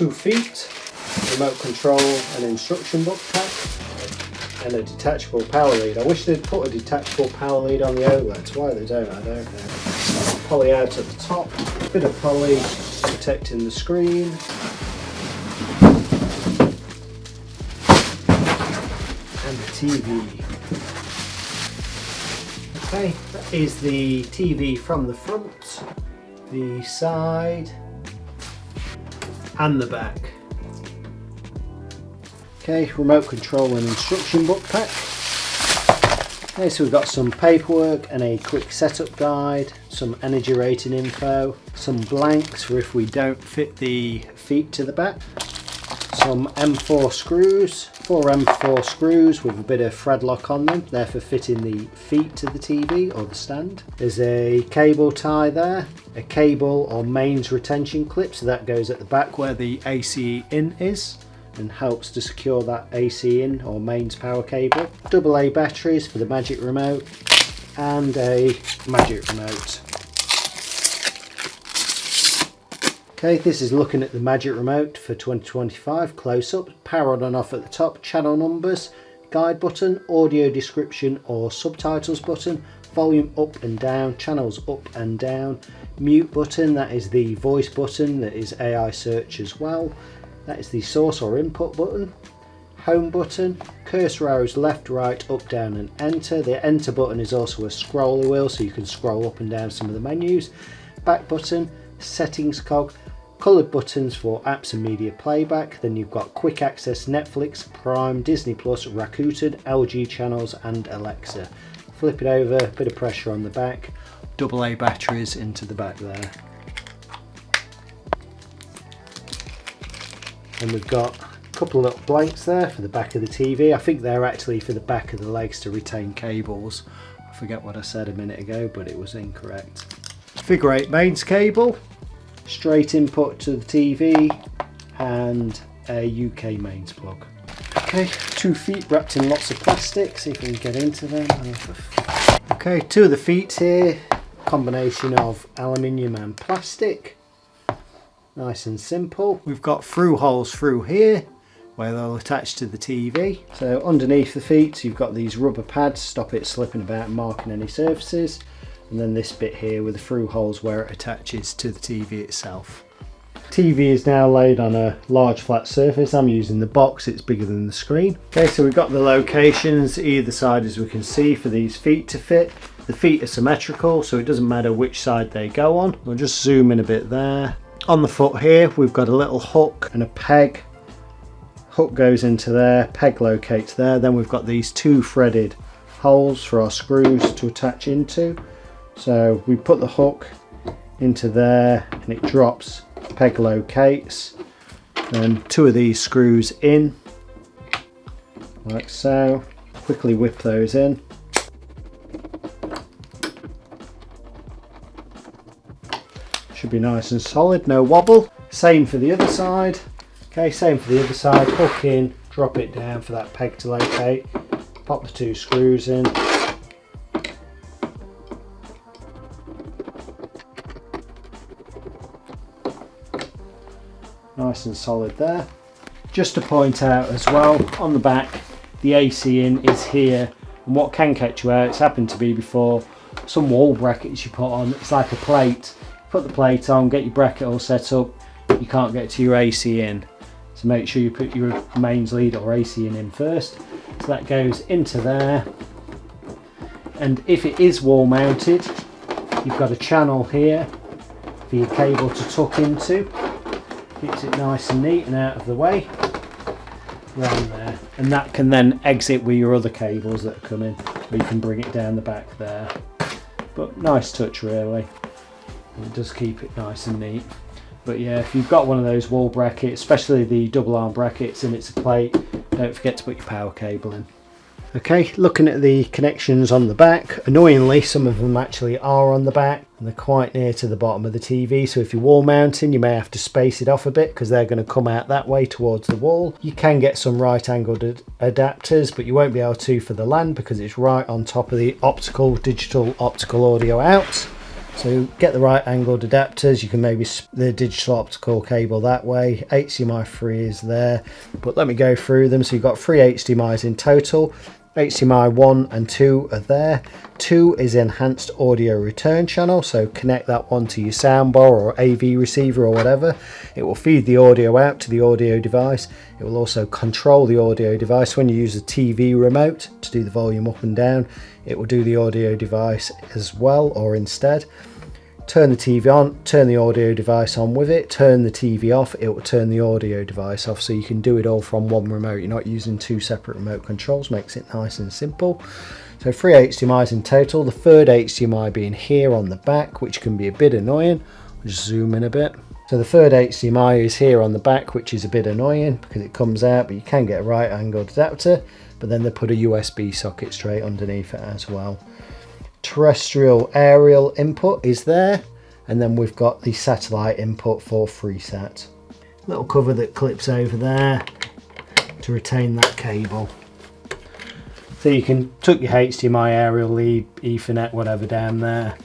2 feet, remote control and instruction book pack, and a detachable power lead. I wish they'd put a detachable power lead on the outlets. Why they don't, I don't know. Poly out at the top, bit of poly protecting the screen. And the TV. Okay, that is the TV from the front, the side, and the back. Okay, remote control and instruction book pack. Okay, so we've got some paperwork and a quick setup guide, some energy rating info, some blanks for if we don't fit the feet to the back, some M4 screws, 4 M4 screws with a bit of thread lock on them, they're for fitting the feet to the TV or the stand. There's a cable tie there, a cable or mains retention clip, so that goes at the back where the AC in is and helps to secure that AC in or mains power cable. AA batteries for the magic remote and a magic remote. Okay, this is looking at the magic remote for 2025 close-up. Power on and off at the top, channel numbers, guide button, audio description or subtitles button, volume up and down, channels up and down, mute button, that is the voice button, that is AI search as well. That is the source or input button, home button, cursor arrows left, right, up, down and enter. The enter button is also a scroller wheel so you can scroll up and down some of the menus. Back button, settings cog, coloured buttons for apps and media playback. Then you've got quick access Netflix, Prime, Disney Plus, Rakuten, LG channels and Alexa. Flip it over, a bit of pressure on the back, AA batteries into the back there. And we've got a couple of little blanks there for the back of the TV. I think they're actually for the back of the legs to retain cables. I forget what I said a minute ago, but it was incorrect. Figure 8 mains cable, straight input to the TV and a UK mains plug. Okay, 2 feet wrapped in lots of plastic, see if we can get into them. Okay, 2 of the feet here, combination of aluminium and plastic. Nice and simple. We've got through holes through here where they'll attach to the TV. So underneath the feet you've got these rubber pads, stop it slipping about and marking any surfaces. And then this bit here with the through holes where it attaches to the TV itself. TV is now laid on a large flat surface. I'm using the box, it's bigger than the screen. Okay, so we've got the locations either side as we can see for these feet to fit. The feet are symmetrical so it doesn't matter which side they go on. We'll just zoom in a bit there. On the foot here we've got a little hook and a peg. Hook goes into there, peg locates there. Then we've got these 2 threaded holes for our screws to attach into. So we put the hook into there and it drops, peg locates. Then 2 of these screws in, like so. Quickly whip those in. Should be nice and solid, no wobble. Same for the other side. Okay, same for the other side. Hook in, drop it down for that peg to locate. Pop the 2 screws in. Nice and solid there. Just to point out as well, on the back, the AC in is here. And what can catch you out, it's happened to be before, some wall brackets you put on, it's like a plate. Put the plate on, get your bracket all set up, you can't get to your AC in. So make sure you put your mains lead or AC in first. So that goes into there. And if it is wall mounted, you've got a channel here for your cable to tuck into. Keeps it nice and neat and out of the way. Around there. And that can then exit with your other cables that come in. Or you can bring it down the back there. But nice touch really. And it does keep it nice and neat. But yeah, if you've got one of those wall brackets, especially the double arm brackets and it's a plate, don't forget to put your power cable in. Okay, looking at the connections on the back, annoyingly some of them actually are on the back and they're quite near to the bottom of the TV, so if you're wall mounting you may have to space it off a bit because they're going to come out that way towards the wall. You can get some right angled adapters, but you won't be able to for the LAN because it's right on top of the digital optical audio out. So get the right angled adapters. You can maybe the digital optical cable that way. HDMI 3 is there, but let me go through them. So you've got 3 HDMIs in total. HDMI 1 and 2 are there. 2 is enhanced audio return channel, so connect that one to your soundbar or AV receiver or whatever. It will feed the audio out to the audio device. It will also control the audio device when you use the TV remote to do the volume up and down. It will do the audio device as well, or instead. Turn the TV on, turn the audio device on with it, turn the TV off, it will turn the audio device off, so you can do it all from one remote. You're not using 2 separate remote controls, makes it nice and simple. So 3 HDMIs in total, the third HDMI being here on the back, which can be a bit annoying. I'll just zoom in a bit. So the third HDMI is here on the back, which is a bit annoying because it comes out, but you can get a right angled adapter, but then they put a USB socket straight underneath it as well. Terrestrial aerial input is there, and then we've got the satellite input for FreeSat. Little cover that clips over there to retain that cable. So you can tuck your HDMI aerial lead, Ethernet, whatever down there,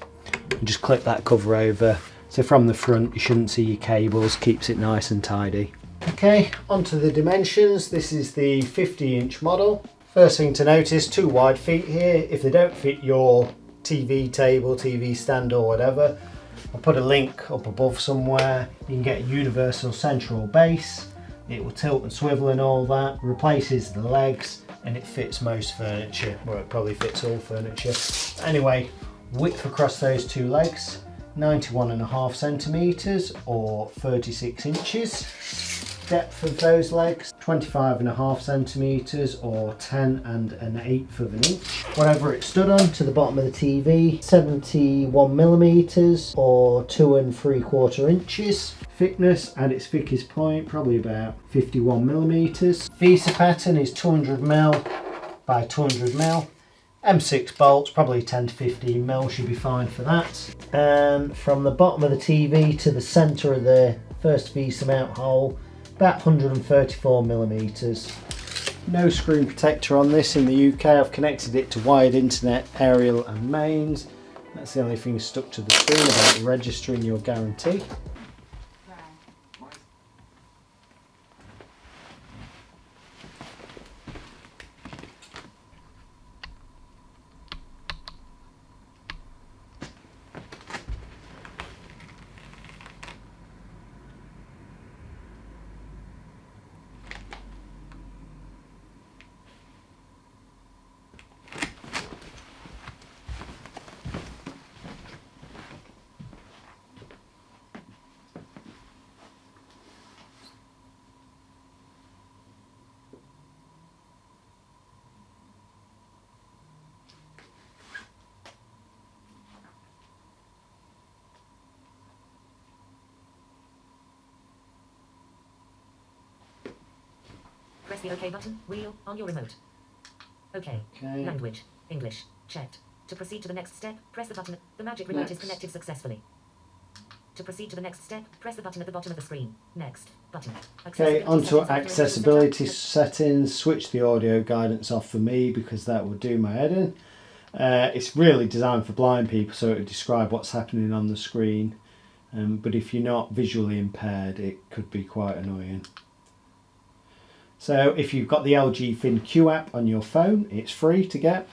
and just clip that cover over. So from the front you shouldn't see your cables, keeps it nice and tidy. Okay, onto the dimensions. This is the 50-inch model. First thing to notice, 2 wide feet here. If they don't fit your TV table, TV stand or whatever, I'll put a link up above somewhere. You can get a universal central base. It will tilt and swivel and all that, replaces the legs, and it fits most furniture. Well, it probably fits all furniture. Anyway, width across those 2 legs, 91.5 centimeters or 36 inches. Depth of those legs, 25.5 centimeters or 10 1/8 of an inch. Whatever it stood on to the bottom of the TV, 71 millimeters or 2 3/4 inches. Thickness at its thickest point, probably about 51 millimeters. Visa pattern is 200 mm by 200 mm. M6 bolts, probably 10 to 15 mm, should be fine for that. And from the bottom of the TV to the center of the first Visa mount hole, about 134 millimeters. No screen protector on this in the UK. I've connected it to wired internet, aerial and mains. That's the only thing stuck to the screen about registering your guarantee. Press the OK button, wheel, on your remote. OK. Language, English, checked. To proceed to the next step, press the button. The magic remote is connected successfully. To proceed to the next step, press the button at the bottom of the screen. Next button. Okay, onto accessibility settings. Switch the audio guidance off for me because that will do my head in. It's really designed for blind people, so it will describe what's happening on the screen. But if you're not visually impaired, it could be quite annoying. So if you've got the LG QNED app on your phone, it's free to get.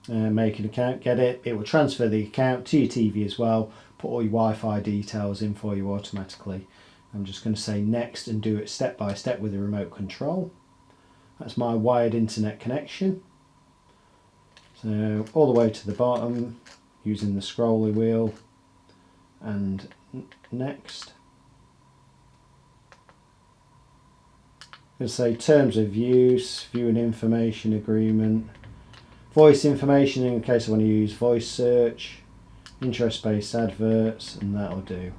Make an account, get it. It will transfer the account to your TV as well. Put all your Wi-Fi details in for you automatically. I'm just going to say next and do it step by step with the remote control. That's my wired internet connection. So all the way to the bottom using the scroller wheel and next. I'm going to say terms of use, view and information agreement, voice information in case I want to use voice search, interest-based adverts, and that'll do.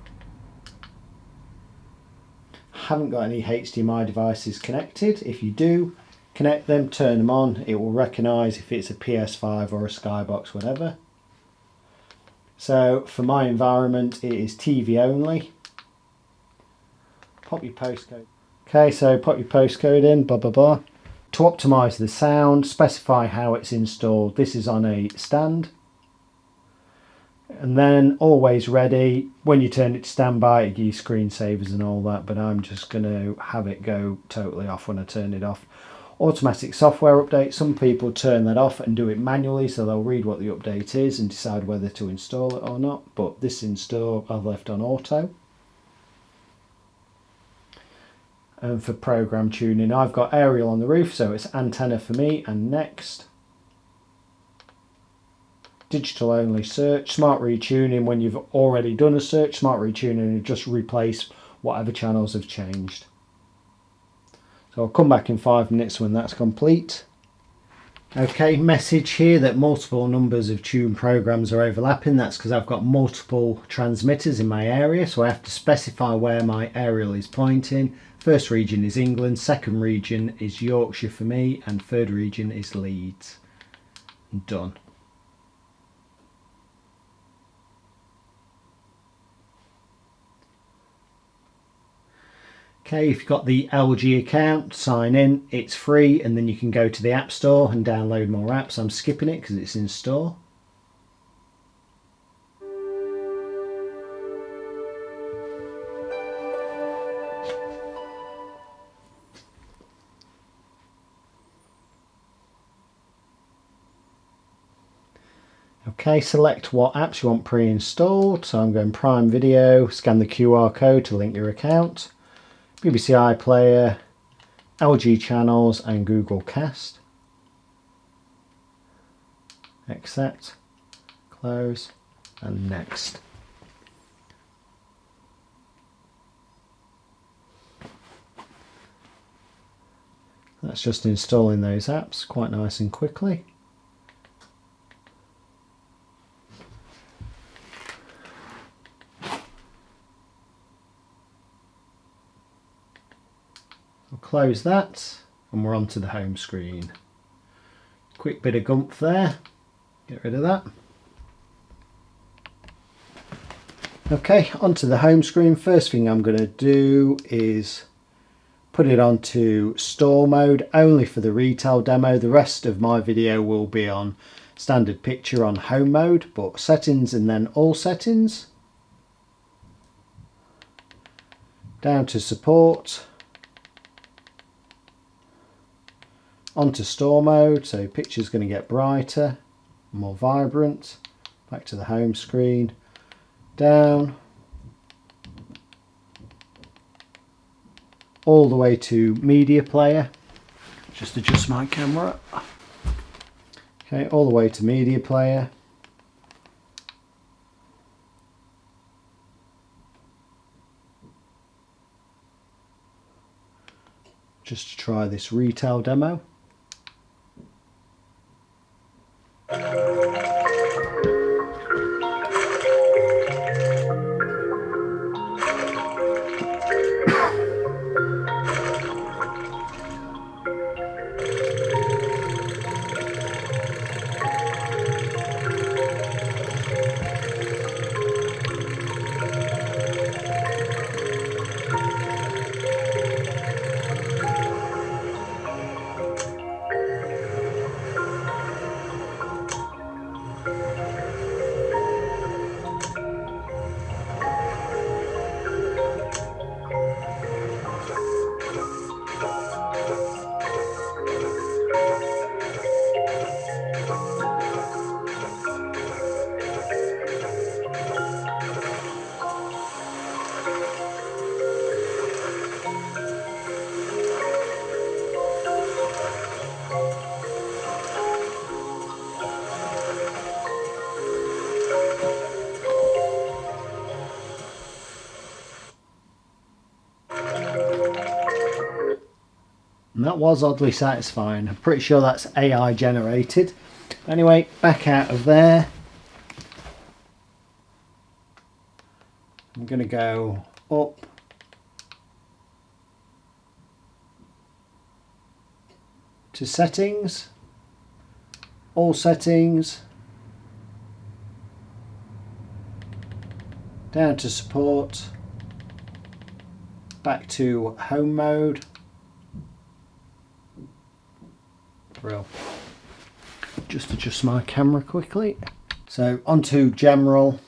Haven't got any HDMI devices connected. If you do, connect them, turn them on. It will recognise if it's a PS5 or a Skybox, whatever. So for my environment, it is TV only. Pop your postcode. Okay, so put your postcode in, blah blah blah. To optimise the sound, specify how it's installed. This is on a stand. And then always ready, when you turn it to standby it gives you screensavers and all that, but I'm just going to have it go totally off when I turn it off. Automatic software update, some people turn that off and do it manually, so they'll read what the update is and decide whether to install it or not, but this install I've left on auto. And for program tuning, I've got aerial on the roof, so it's antenna for me and next. Digital only search, smart retuning when you've already done a search, smart retuning will just replace whatever channels have changed. So I'll come back in 5 minutes when that's complete. Okay, message here that multiple numbers of tune programs are overlapping. That's because I've got multiple transmitters in my area, so I have to specify where my aerial is pointing. First region is England, second region is Yorkshire for me, and third region is Leeds. Done. Okay, if you've got the LG account, sign in, it's free, and then you can go to the App Store and download more apps. I'm skipping it because it's in store. Okay, select what apps you want pre-installed. So I'm going Prime Video, scan the QR code to link your account. BBC iPlayer, LG Channels and Google Cast. Accept, close and next. That's just installing those apps quite nice and quickly. I'll close that and we're on to the home screen. Quick bit of gump there, get rid of that. Okay, onto the home screen. First thing I'm going to do is put it onto store mode only for the retail demo. The rest of my video will be on standard picture on home mode, but settings and then all settings. Down to support. Onto store mode, so picture's going to get brighter, more vibrant. Back to the home screen, down, all the way to media player. Just adjust my camera. Okay, all the way to media player. Just to try this retail demo. And that was oddly satisfying. I'm pretty sure that's AI generated. Anyway, back out of there. I'm going to go up to settings, all settings, down to support, back to home mode. Real. Just adjust my camera quickly. So onto general,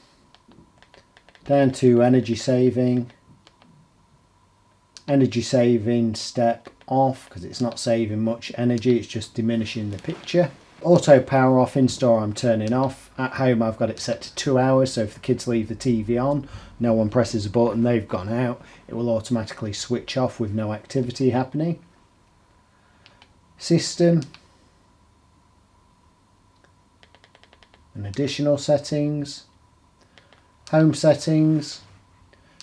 down to energy saving step off, because it's not saving much energy, it's just diminishing the picture. Auto power off in store I'm turning off. At home I've got it set to 2 hours, so if the kids leave the TV on, no one presses a button, they've gone out, it will automatically switch off with no activity happening. System and additional settings, home settings,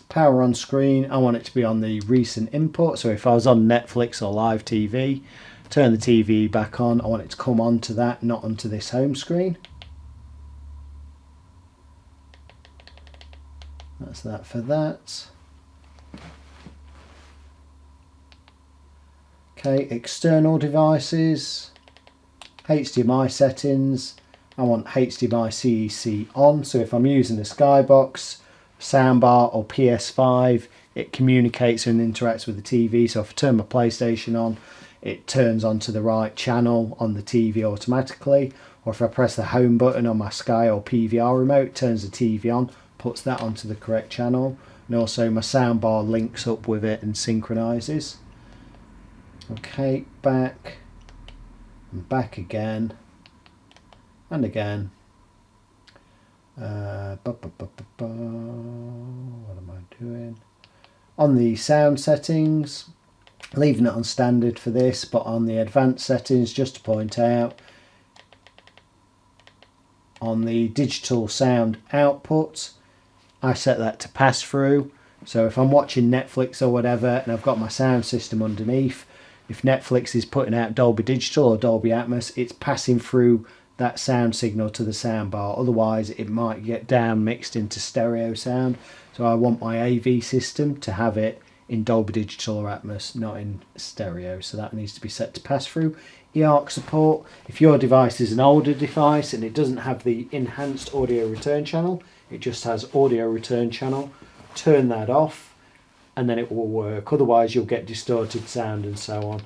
power on screen, I want it to be on the recent input, so if I was on Netflix or live TV, turn the TV back on, I want it to come onto that, not onto this home screen. That's that for that. Okay, external devices, HDMI settings, I want HDMI CEC on, so if I'm using a Skybox, soundbar or PS5, it communicates and interacts with the TV, so if I turn my PlayStation on, it turns onto the right channel on the TV automatically, or if I press the home button on my Sky or PVR remote, it turns the TV on, puts that onto the correct channel, and also my soundbar links up with it and synchronises. Okay, back and back again and again. What am I doing? On the sound settings, leaving it on standard for this, but on the advanced settings, just to point out, on the digital sound output, I set that to pass through. So if I'm watching Netflix or whatever and I've got my sound system underneath, if Netflix is putting out Dolby Digital or Dolby Atmos, it's passing through that sound signal to the soundbar, otherwise it might get down mixed into stereo sound. So I want my AV system to have it in Dolby Digital or Atmos, not in stereo, so that needs to be set to pass through. eARC support, if your device is an older device and it doesn't have the enhanced audio return channel, it just has audio return channel, turn that off and then it will work, otherwise you'll get distorted sound and so on.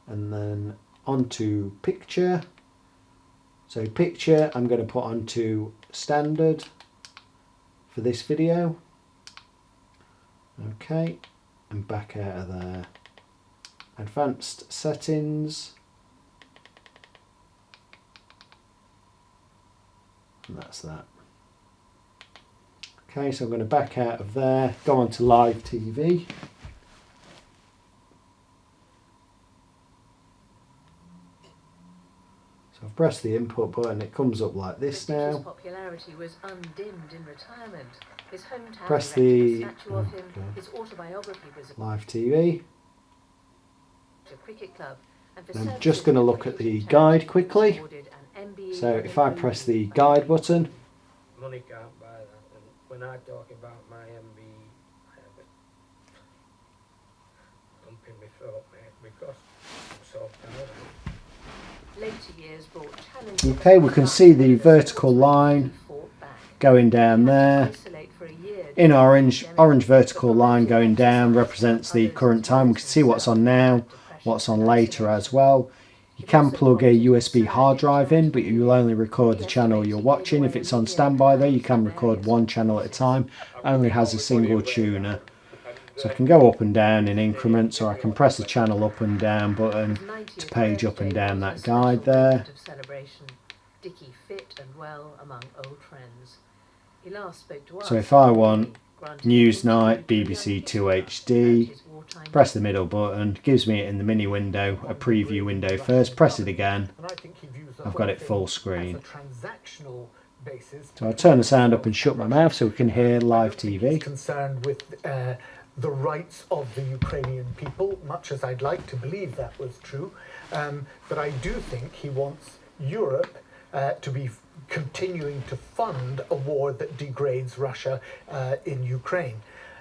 And then onto picture. So picture I'm going to put onto standard for this video. Okay, and back out of there. Advanced settings. And that's that. Okay, so I'm going to back out of there, go on to live TV. So I've pressed the input button, it comes up like this now. His popularity was undimmed in retirement. His hometown Press the his autobiography was live TV. A cricket club. And I'm just going to look at the guide quickly. So if I press the guide button, money can't buy that. And when I talk about my MB, I have a lump in my throat, mate, because I'm so proud of it. Later years brought challenges. okay, we can see the vertical line going down there. In orange vertical line going down represents the current time. We can see what's on now, what's on later as well. You can plug a USB hard drive in, but you'll only record the channel you're watching. If it's on standby though, you can record one channel at a time. Only has a single tuner. So I can go up and down in increments, or I can press the channel up and down button to page up and down that guide there. Dicky fit and well among old friends. He last spoke to us. So if I want Newsnight, BBC 2 HD, press the middle button, gives me it in the mini window, a preview window first, press it again, I've got it full screen. So I'll turn the sound up and shut my mouth so we can hear live TV. Concerned with the rights of the Ukrainian people, much as I'd like to believe that was true, but I do think he wants Europe to be continuing to fund a war that degrades Russia in Ukraine.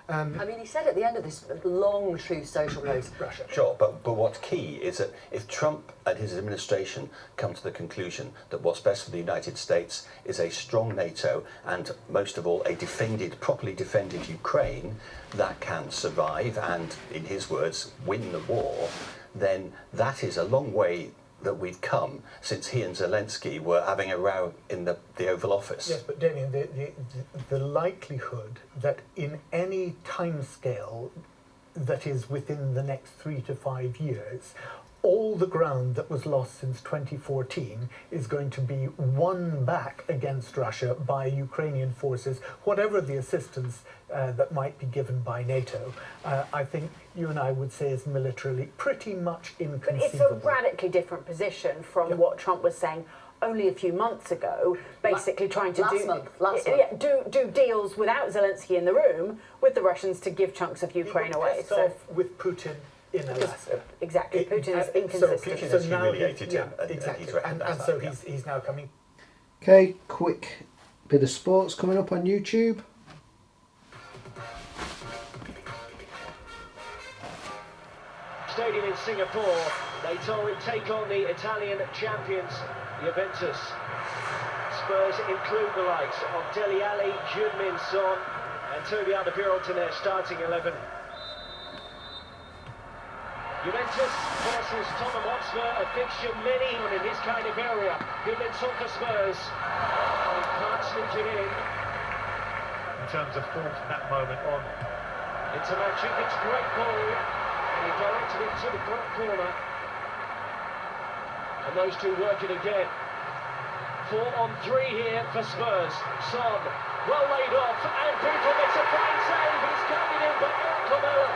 I mean, he said at the end of this long Truth Social post. Russia. Sure, but what's key is that if Trump and his administration come to the conclusion that what's best for the United States is a strong NATO and, most of all, a properly defended Ukraine that can survive and, in his words, win the war, then that is a long way that we've come since he and Zelensky were having a row in the Oval Office. Yes, but Damien, the likelihood that in any timescale that is within the next 3 to 5 years, all the ground that was lost since 2014 is going to be won back against Russia by Ukrainian forces, whatever the assistance that might be given by NATO, I think you and I would say is militarily pretty much inconceivable. But it's a radically different position from what Trump was saying only a few months ago, basically trying to do deals without Zelensky in the room with the Russians to give chunks of Ukraine away. So with Putin in Alaska. Exactly, Putin is inconsistent. Putin has humiliated him, exactly. And so he's now coming. Okay, quick bit of sports coming up on YouTube. Stadium in Singapore, they take on the Italian champions, Juventus. Spurs include the likes of Dele Alli, Heung-min Son, and Toby Alderweireld in their starting 11. Juventus versus Tottenham Hotspur, a fixture many in this kind of area. Heung-min Son for Spurs. He can't slip it in terms of form from that moment on. Into Mandzukic, great ball. And he directed it to the front corner. And those two working again. 4 on 3 here for Spurs. Son, well laid off, and Buffon makes a fine save. He's coming in, but Lamella.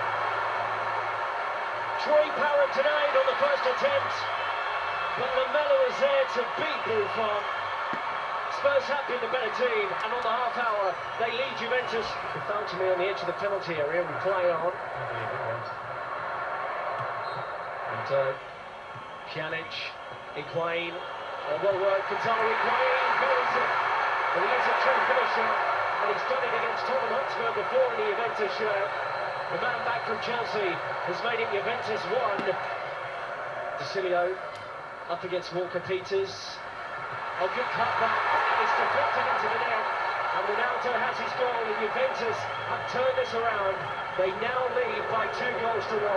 Troy Parrott denied on the first attempt, but Lamella is there to beat Buffon. Spurs have been the better team, and on the half hour, they lead Juventus. It fell to me on the edge of the penalty area. We play on. And Pjanic, Higuain, well worked, Gonzalo Higuain goes in. But he is a true finisher, and he's done it against Tottenham Hotspur before in the Juventus show. The man back from Chelsea has made it Juventus 1. DeCilio up against Walker Peters. A good cutback, and it's deflected into the net. And Ronaldo has his goal, and Juventus have turned this around. They now lead by 2 goals to 1.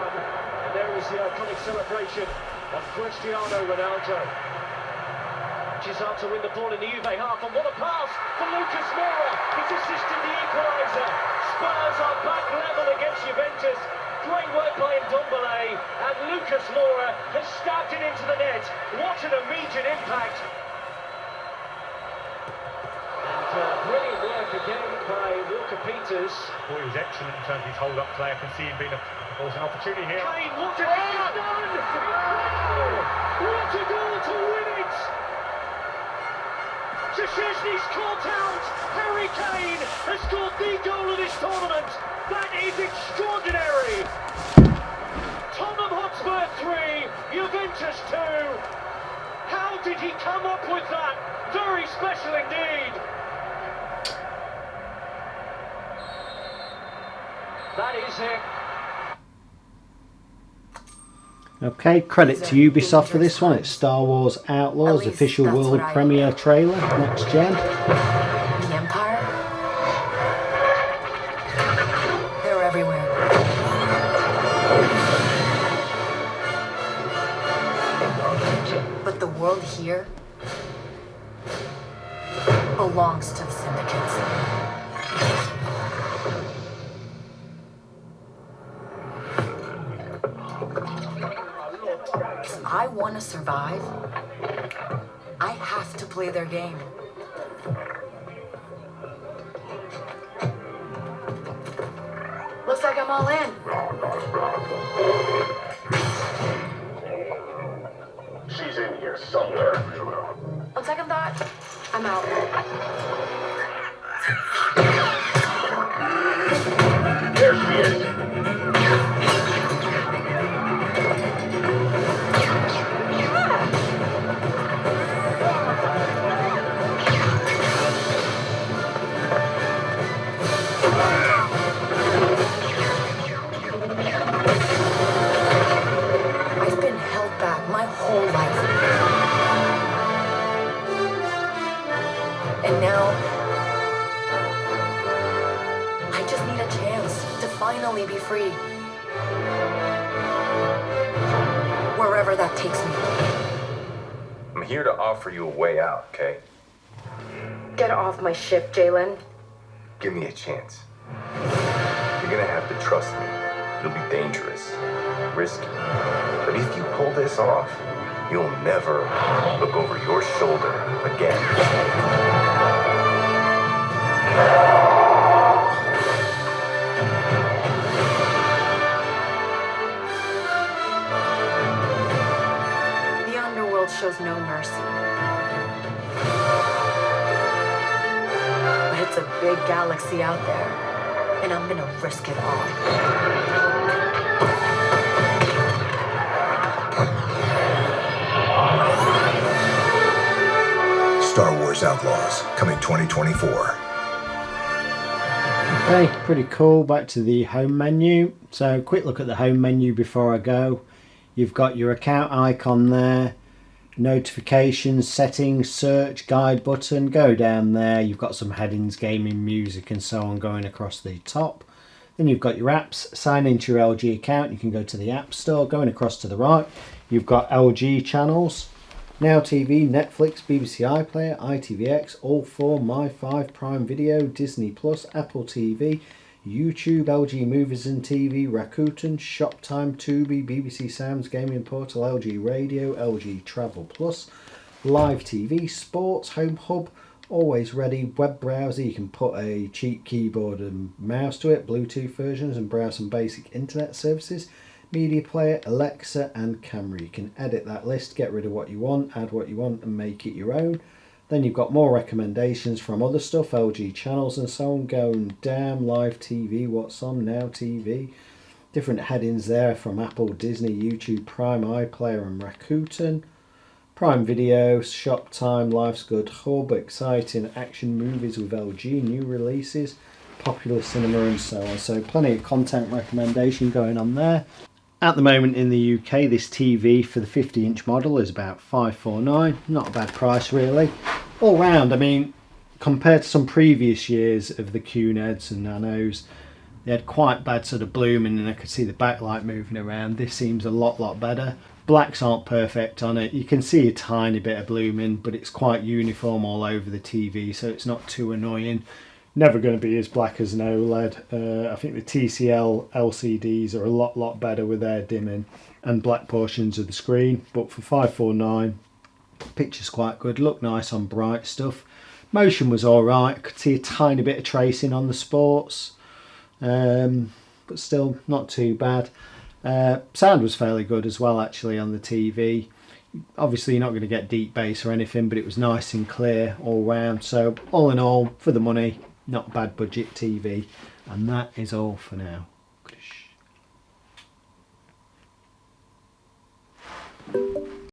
And there is the iconic celebration of Cristiano Ronaldo. She's out to win the ball in the Juve half, and what a pass for Lucas Moura. He's assisted the equaliser. Spurs are back level against Juventus. Great work by Ndombele, and Lucas Moura has stabbed it into the net. What an immediate impact. And brilliant work again by Walker Peters. Boy, he's excellent in terms of his hold-up play. I can see him being there was an opportunity here. Kane, what a he's done! Wow! What a goal to win it! Szczesny's caught out. Harry Kane has scored the goal of this tournament. That is extraordinary. Tottenham Hotspur 3, Juventus 2. How did he come up with that? Very special indeed. That is it. Okay, credit to Ubisoft for this one. It's Star Wars Outlaws, official world premiere trailer, next gen. The Empire? They're everywhere. But the world here belongs to the syndicates. If I want to survive, I have to play their game. Looks like I'm all in. She's in here somewhere. On second thought, I'm out. There she is. I've been held back my whole life. And now, I just need a chance to finally be free. Wherever that takes me. here to offer you a way out, okay? Get off my ship, Jalen. Give me a chance. You're gonna have to trust me. It'll be dangerous, risky. But if you pull this off, you'll never look over your shoulder again. The underworld shows no mercy. But it's a big galaxy out there, and I'm gonna risk it all. Star Wars Outlaws, coming 2024. Okay, pretty cool. Back to the home menu. So quick look at the home menu before I go. You've got your account icon there, notifications, settings, search, guide button. Go down there. You've got some headings, gaming, music and so on going across the top. Then you've got your apps. Sign into your LG account. You can go to the App Store. Going across to the right, you've got LG channels. Now TV, Netflix, BBC iPlayer, ITVX, All4, My5, Prime Video, Disney Plus, Apple TV, YouTube, LG Movies and TV, Rakuten, Shoptime, Tubi, BBC Sounds, Gaming Portal, LG Radio, LG Travel Plus, Live TV, Sports, Home Hub, Always Ready, web browser. You can put a cheap keyboard and mouse to it, Bluetooth versions, and browse some basic internet services. Media player, Alexa and camera. You can edit that list, get rid of what you want, add what you want and make it your own. Then you've got more recommendations from other stuff, LG channels and so on, going down. Live TV, what's on, Now TV. Different headings there from Apple, Disney, YouTube, Prime, iPlayer and Rakuten. Prime Video, Shoptime, Life's Good Hub, exciting action movies with LG, new releases, popular cinema and so on. So plenty of content recommendation going on there. At the moment in the UK, this TV for the 50-inch model is about $549. Not a bad price really. All round, I mean, compared to some previous years of the QNEDs and Nanos, they had quite bad sort of blooming and I could see the backlight moving around. This seems a lot better. Blacks aren't perfect on it. You can see a tiny bit of blooming, but it's quite uniform all over the TV, so it's not too annoying. Never going to be as black as an OLED. I think the TCL LCDs are a lot better with their dimming and black portions of the screen. But for $549, picture's quite good. Look nice on bright stuff. Motion was alright. I could see a tiny bit of tracing on the sports. But still not too bad. Sound was fairly good as well actually on the TV. Obviously you're not going to get deep bass or anything, but it was nice and clear all round. So all in all, for the money, not bad budget TV, and that is all for now.